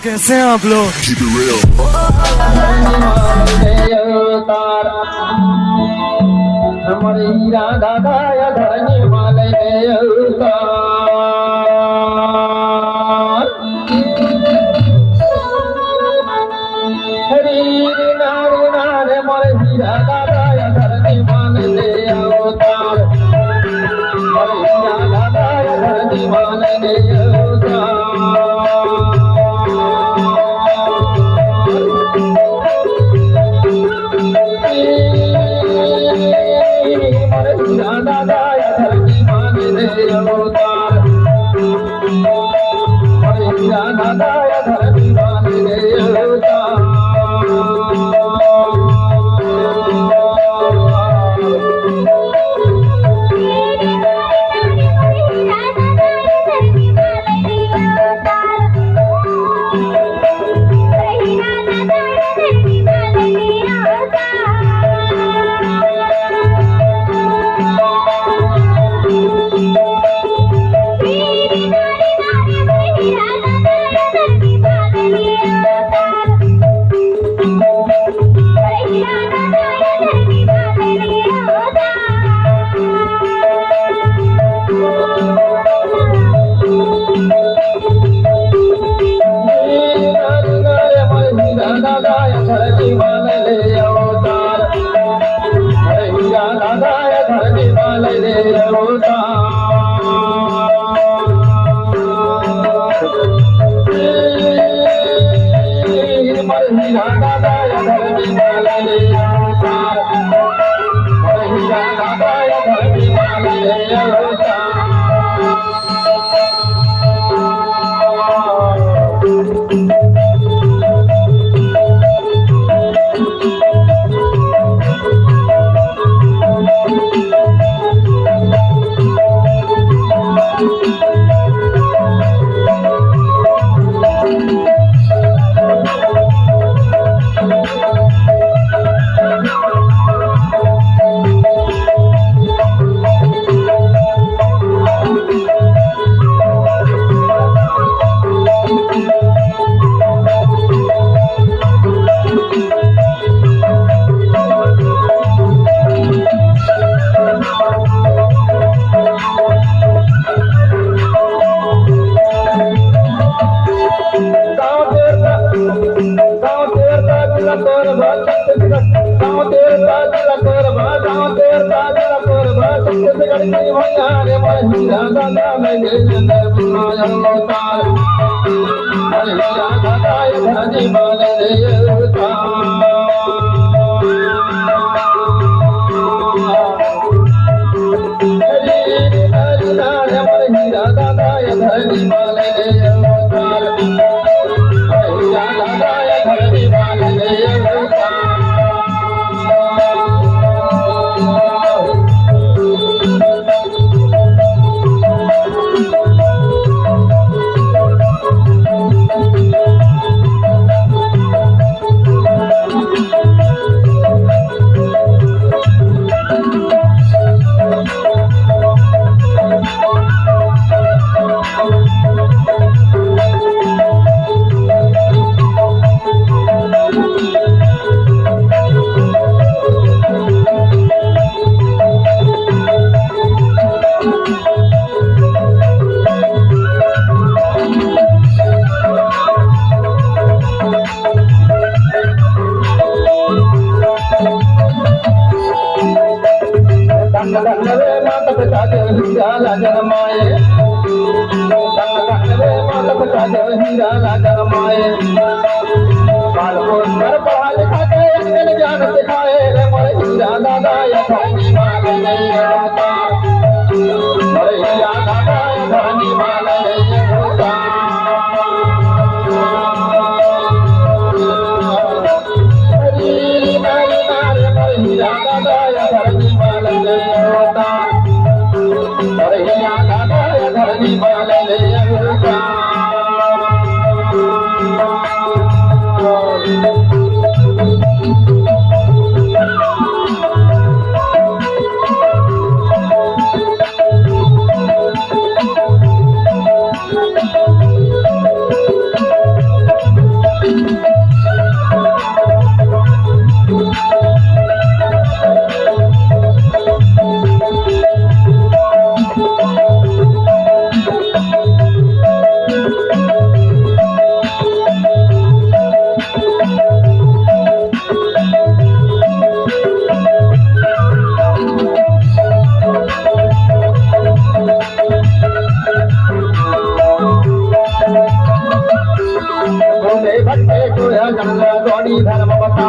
कैसे हैं आप लोग? Keep it real. हमारे हीरा दादा या धरनी वाले हरी नारे नारे हमारे हीरा दादा या धरनी वाले अवतार हमारे हीरा दादा या धरनी वाले दादा या धरनी माने अवतार दादा या धरनी माने अवतार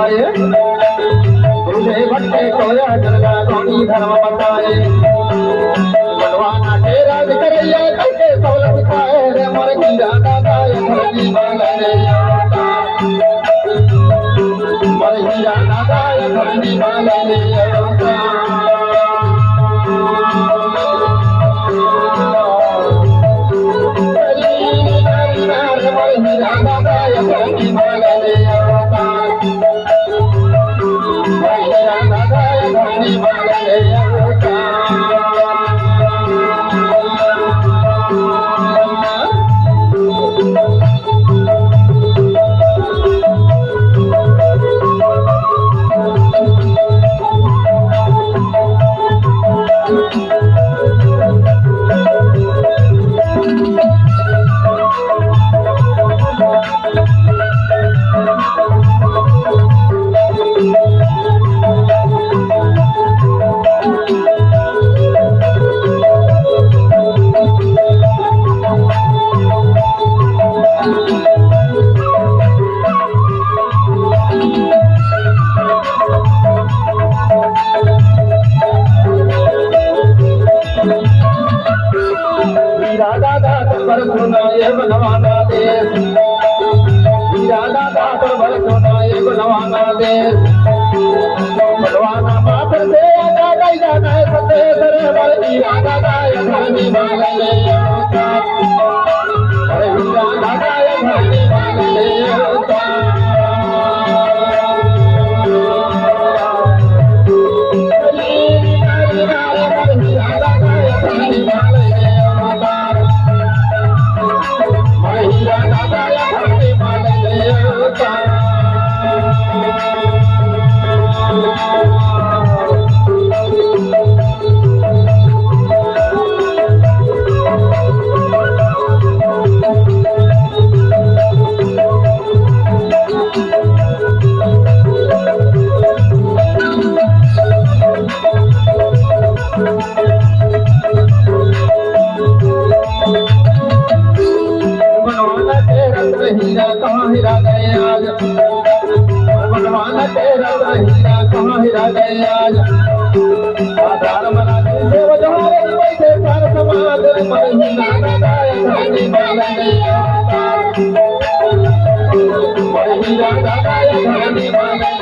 बताए तुझे भटके कोया जरगा धोनी धर्म बताए बनवाना तेरा करैया करके सौलभ खाए रे मोर हीरा दादा धरती मांगने अवतार मोर हीरा दादा धरती मांगने अवतार बनवाना देश हीरा दादा बनवाना देश बनवाना मात्र से दादा जाना सते करे मर हीरा दादा धरनी मांगने अरे हीरा दादा धरनी मांगने हीरा कहाँ हिरा गए आज बनवाना तेरा हीरा कहाँ हिरा गए आज आधार मना से वजहारे बैठे सार समाज मर हीरा दादा धरनी मांगने मर हीरा दादा धरनी मांगने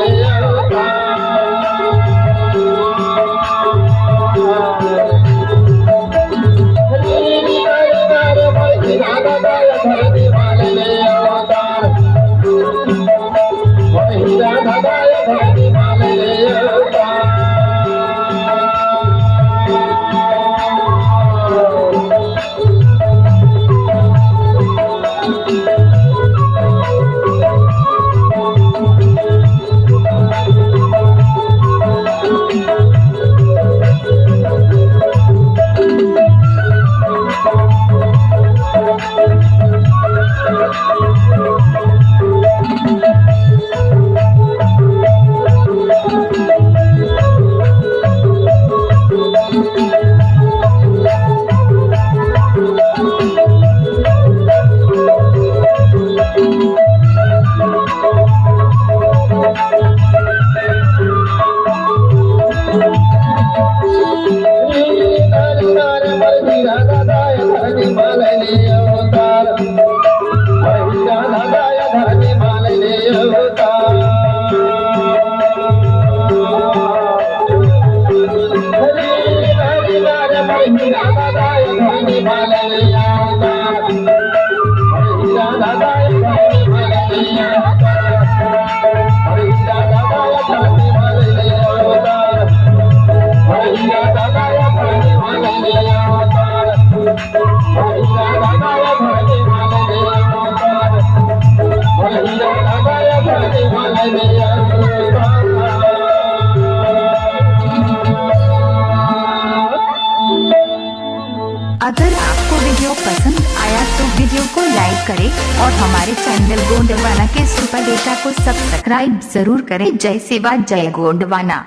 अगर आपको वीडियो पसंद आया तो वीडियो को लाइक करें और हमारे चैनल गोंडवाना के सुपर डेटा को सब्सक्राइब जरूर करें। जय सेवा जय Gondwana.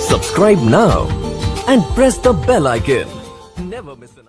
Subscribe now and press the bell icon. Never miss an